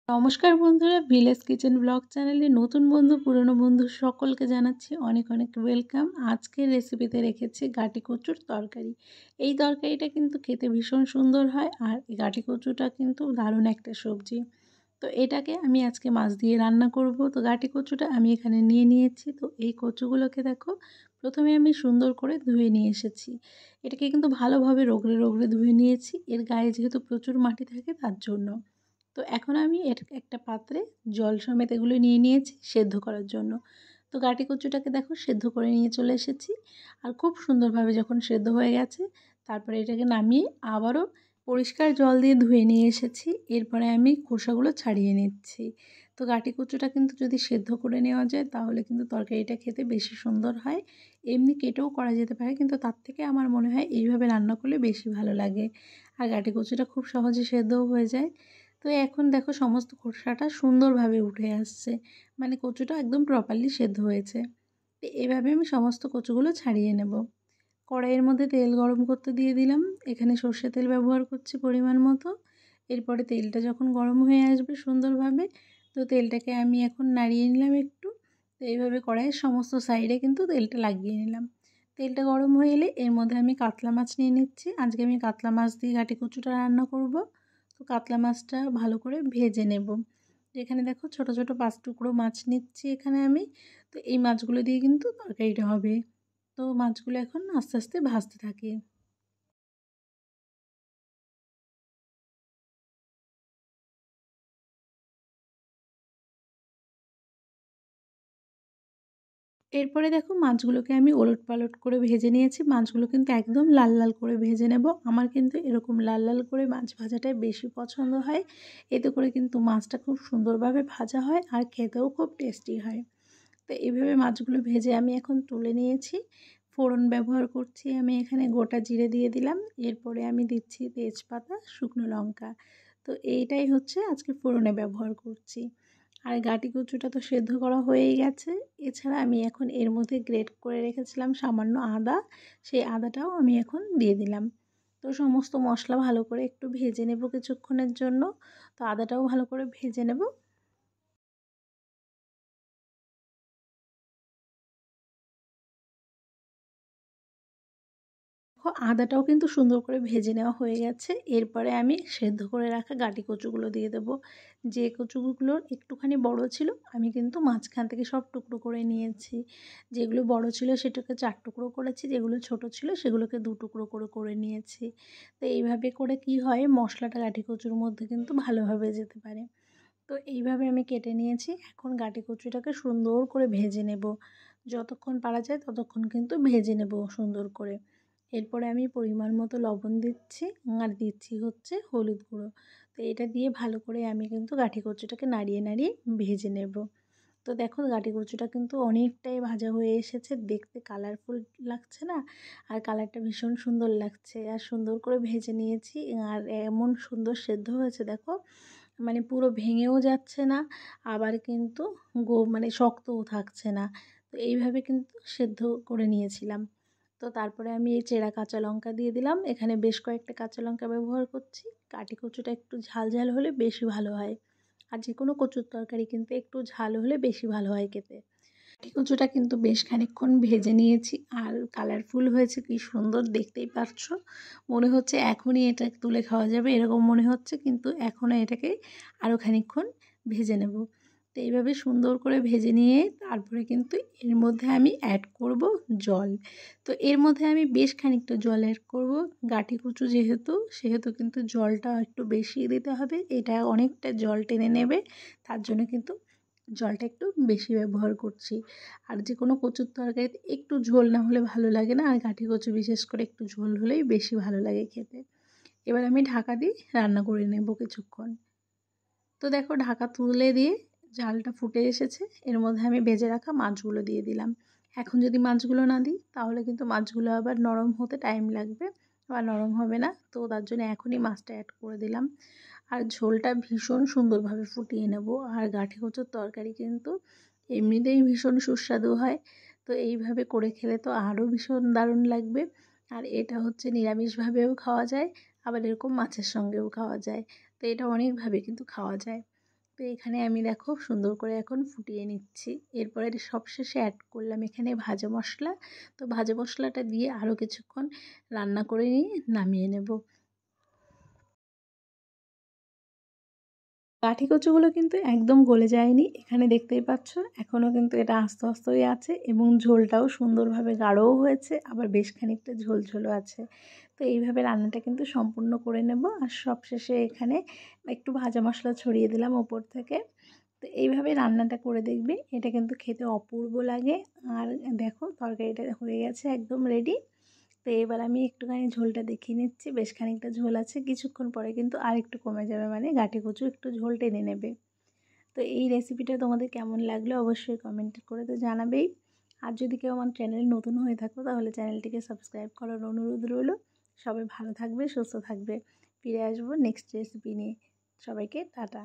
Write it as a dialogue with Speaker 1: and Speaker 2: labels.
Speaker 1: নমস্কার বন্ধুরা, village kitchen blog চ্যানেলে নতুন বন্ধু পুরনো বন্ধু সকলকে জানাচ্ছি অনেক অনেক ওয়েলকাম। আজকের রেসিপিতে রেখেছি গাটি কচুর তরকারি। এই তরকারিটা কিন্তু খেতে ভীষণ সুন্দর হয়, আর এই গাটি কচুটা কিন্তু দারুণ একটা সবজি। তো এটাকে আমি আজকে মাছ দিয়ে রান্না করব। তো গাটি কচুটা আমি এখানে নিয়ে নিয়েছি। তো এই কচুগুলোকে দেখো, প্রথমে আমি সুন্দর করে ধুয়ে নিয়ে এসেছি। এটাকে কিন্তু ভালোভাবে রগড়ে রগড়ে ধুয়ে নিয়েছি, এর গায়ে যেহেতু প্রচুর মাটি থাকে তার জন্য। তো এখন আমি একটা পাত্রে জল সমেত এগুলো নিয়ে নিয়েছি সেদ্ধ করার জন্য। তো গাটি কচুটাকে দেখো সেদ্ধ করে নিয়ে চলে এসেছি। আর খুব সুন্দরভাবে যখন সেদ্ধ হয়ে গেছে, তারপরে এটাকে নামিয়ে আবারও পরিষ্কার জল দিয়ে ধুয়ে নিয়ে এসেছি। এরপরে আমি খোসাগুলো ছাড়িয়ে নিচ্ছি। তো গাটি কচুটা কিন্তু যদি সেদ্ধ করে নেওয়া যায় তাহলে কিন্তু তরকারিটা খেতে বেশি সুন্দর হয়। এমনি কেটেও করা যেতে পারে, কিন্তু তার থেকে আমার মনে হয় এইভাবে রান্না করলে বেশি ভালো লাগে। আর গাটি কচুটা খুব সহজে সেদ্ধও হয়ে যায়। তো এখন দেখো সমস্ত খোসাটা সুন্দরভাবে উঠে আসছে, মানে কচুটা একদম প্রপারলি সেদ্ধ হয়েছে। তো এভাবে আমি সমস্ত কচুগুলো ছাড়িয়ে নেব। কড়াইয়ের মধ্যে তেল গরম করতে দিয়ে দিলাম। এখানে সর্ষে তেল ব্যবহার করছি পরিমাণ মতো। এরপরে তেলটা যখন গরম হয়ে আসবে সুন্দরভাবে, তো তেলটাকে আমি এখন নাড়িয়ে নিলাম একটু। তো এইভাবে কড়াইয়ের সমস্ত সাইডে কিন্তু তেলটা লাগিয়ে নিলাম। তেলটা গরম হয়ে এলে এর মধ্যে আমি কাতলা মাছ নিয়ে নিচ্ছি। আজকে আমি কাতলা মাছ দিয়ে গাটি কচুটা রান্না করব। তো কাতলা মাছটা ভালো করে ভেজে নেব। এখানে দেখো ছোট ছোট 5 টুকরো মাছ নিচ্ছি এখানে আমি। তো এই মাছগুলো দিয়ে কিন্তু তরকারিটা হবে। তো মাছগুলো এখন আস্তে আস্তে ভাজতে থাকি। এরপরে দেখো মাছগুলোকে আমি ওলটপালট করে ভেজে নিয়েছি। মাছগুলো কিন্তু একদম লাল লাল করে ভেজে নেব। আমার কিন্তু এরকম লাল লাল করে মাছ ভাজাটাই বেশি পছন্দ হয়। এতে করে কিন্তু মাছটা খুব সুন্দরভাবে ভাজা হয় আর খেতেও খুব টেস্টি হয়। তো এইভাবে মাছগুলো ভেজে আমি এখন তুলে নিয়েছি। ফোড়ন ব্যবহার করছি আমি এখানে, গোটা জিরে দিয়ে দিলাম। এরপরে আমি দিচ্ছি তেজপাতা, শুকনো লঙ্কা। তো এইটাই হচ্ছে আজকে ফোড়নে ব্যবহার করছি। আর গাটি কচুটা তো সেদ্ধ করা হয়েই গেছে। এছাড়া আমি এখন এর মধ্যে গ্রেট করে রেখেছিলাম সামান্য আদা, সেই আদাটাও আমি এখন দিয়ে দিলাম। তো সমস্ত মশলা ভালো করে একটু ভেজে নেব কিছুক্ষণের জন্য। তো আদাটাও ভালো করে ভেজে নেব। আদাটাও কিন্তু সুন্দর করে ভেজে নেওয়া হয়ে গেছে। এরপরে আমি সেদ্ধ করে রাখা গাটি কচুগুলো দিয়ে দেব। যে কচুগুলো একটুখানি বড় ছিল আমি কিন্তু মাঝখান থেকে সব টুকরো করে নিয়েছি। যেগুলো বড় ছিল সেটাকে 4 টুকরো করেছি, যেগুলো ছোট ছিল সেগুলোকে 2 টুকরো করে করে নিয়েছি। তো এইভাবে করে কি হয়, মশলাটা গাটি কচুর মধ্যে কিন্তু ভালোভাবে যেতে পারে। তো এইভাবে আমি কেটে নিয়েছি। এখন গাটি কচুটাকে সুন্দর করে ভেজে নেব। যতক্ষণ পারা যায় ততক্ষণ কিন্তু ভেজে নেব সুন্দর করে। এরপরে আমি পরিমাণ মতো লবণ দিচ্ছি, আর দিচ্ছি হচ্ছে হলুদ গুঁড়ো। তো এটা দিয়ে ভালো করে আমি কিন্তু গাটি কচুটাকে নাড়িয়ে নাড়িয়ে ভেজে নেব। তো দেখো গাটি কচুটা কিন্তু অনেকটাই ভাজা হয়ে এসেছে, দেখতে কালারফুল লাগছে না? আর কালারটা ভীষণ সুন্দর লাগছে, আর সুন্দর করে ভেজে নিয়েছি। আর এমন সুন্দর সেদ্ধ হয়েছে দেখো, মানে পুরো ভেঙেও যাচ্ছে না, আবার কিন্তু মানে শক্তও থাকছে না। তো এইভাবে কিন্তু সেদ্ধ করে নিয়েছিলাম। তো তারপরে আমি এই চেরা কাঁচা লঙ্কা দিয়ে দিলাম। এখানে বেশ কয়েকটা কাঁচা লঙ্কা ব্যবহার করছি। কাটি কচুটা একটু ঝাল ঝাল হলে বেশি ভালো হয়। আর যে কোনো কচুর তরকারি কিন্তু একটু ঝাল হলে বেশি ভালো হয় খেতে। কাটি কচুটা কিন্তু বেশ খানিকক্ষণ ভেজে নিয়েছি, আর কালারফুল হয়েছে, কি সুন্দর দেখতেই পাচ্ছ। মনে হচ্ছে এখনই এটা তুলে খাওয়া যাবে এরকম মনে হচ্ছে, কিন্তু এখনও এটাকে আরও খানিকক্ষণ ভেজে নেব। তো এইভাবে সুন্দর করে ভেজে নিয়ে তারপরে কিন্তু এর মধ্যে আমি অ্যাড করব জল। তো এর মধ্যে আমি বেশ খানিকটা জল অ্যাড করব। গাটি কচু যেহেতু, সেহেতু কিন্তু জলটা একটু বেশি দিতে হবে। এটা অনেকটা জল টেনে নেবে, তার জন্য কিন্তু জলটা একটু বেশি ব্যবহার করছি। আর যে কোনো কচুর তরকারিতে একটু ঝোল না হলে ভালো লাগে না, আর গাঁটি কচু বিশেষ করে একটু ঝোল হলেই বেশি ভালো লাগে খেতে। এবার আমি ঢাকা দিয়ে রান্না করে নেব কিছুক্ষণ। তো দেখো ঢাকা তুলে দিয়ে ঝালটা ফুটে এসেছে, এর মধ্যে আমি ভেজে রাখা মাছগুলো দিয়ে দিলাম। এখন যদি মাছগুলো না দিই তাহলে কিন্তু মাছগুলো আবার নরম হতে টাইম লাগবে বা নরম হবে না। তো তার জন্য এখনই মাছটা অ্যাড করে দিলাম। আর ঝোলটা ভীষণ সুন্দরভাবে ফুটিয়ে নেব। আর গাঁটি কচুর তরকারি কিন্তু এমনিতেই ভীষণ সুস্বাদু হয়। তো এইভাবে করে খেলে তো আরও ভীষণ দারুণ লাগবে। আর এটা হচ্ছে নিরামিষভাবেও খাওয়া যায়, আবার এরকম মাছের সঙ্গেও খাওয়া যায়। তো এটা অনেকভাবে কিন্তু খাওয়া যায়। তো এখানে আমি দেখো সুন্দর করে এখন ফুটিয়ে নিচ্ছি। এরপরে সবশেষে অ্যাড করলাম এখানে ভাজা মশলা। তো ভাজা মশলাটা দিয়ে আরও কিছুক্ষণ রান্না করে নিয়ে নামিয়ে নেব। কাঠি কচুগুলো কিন্তু একদম গলে যায়নি, এখানে দেখতেই পাচ্ছ এখনও কিন্তু এটা আস্তে আস্তেই আছে এবং ঝোলটাও সুন্দরভাবে গাঢ়ও হয়েছে, আবার বেশ খানিকটা ঝোল ঝোলও আছে। তো এইভাবে রান্নাটা কিন্তু সম্পূর্ণ করে নেব। আর সবশেষে এখানে একটু ভাজা মশলা ছড়িয়ে দিলাম ওপর থেকে। তো এইভাবে রান্নাটা করে দেখবে, এটা কিন্তু খেতে অপূর্ব লাগে। আর দেখো তরকারিটা হয়ে গেছে একদম রেডি। তো এবার আমি একটুখানি ঝোলটা দেখিয়ে নিচ্ছি, বেশ খানিকটা ঝোল আছে, কিছুক্ষণ পরে কিন্তু আর একটু কমে যাবে, মানে গাঁটি কচু একটু ঝোল টেনে নেবে। তো এই রেসিপিটা তোমাদের কেমন লাগলো অবশ্যই কমেন্ট করে তো জানাবেই। আর যদি কেউ আমার চ্যানেলে নতুন হয়ে থাকো তাহলে চ্যানেলটিকে সাবস্ক্রাইব করার অনুরোধ রইল। সবাই ভালো থাকবে, সুস্থ থাকবে। ফিরে আসবো নেক্সট রেসিপি নিয়ে। সবাইকে টাটা।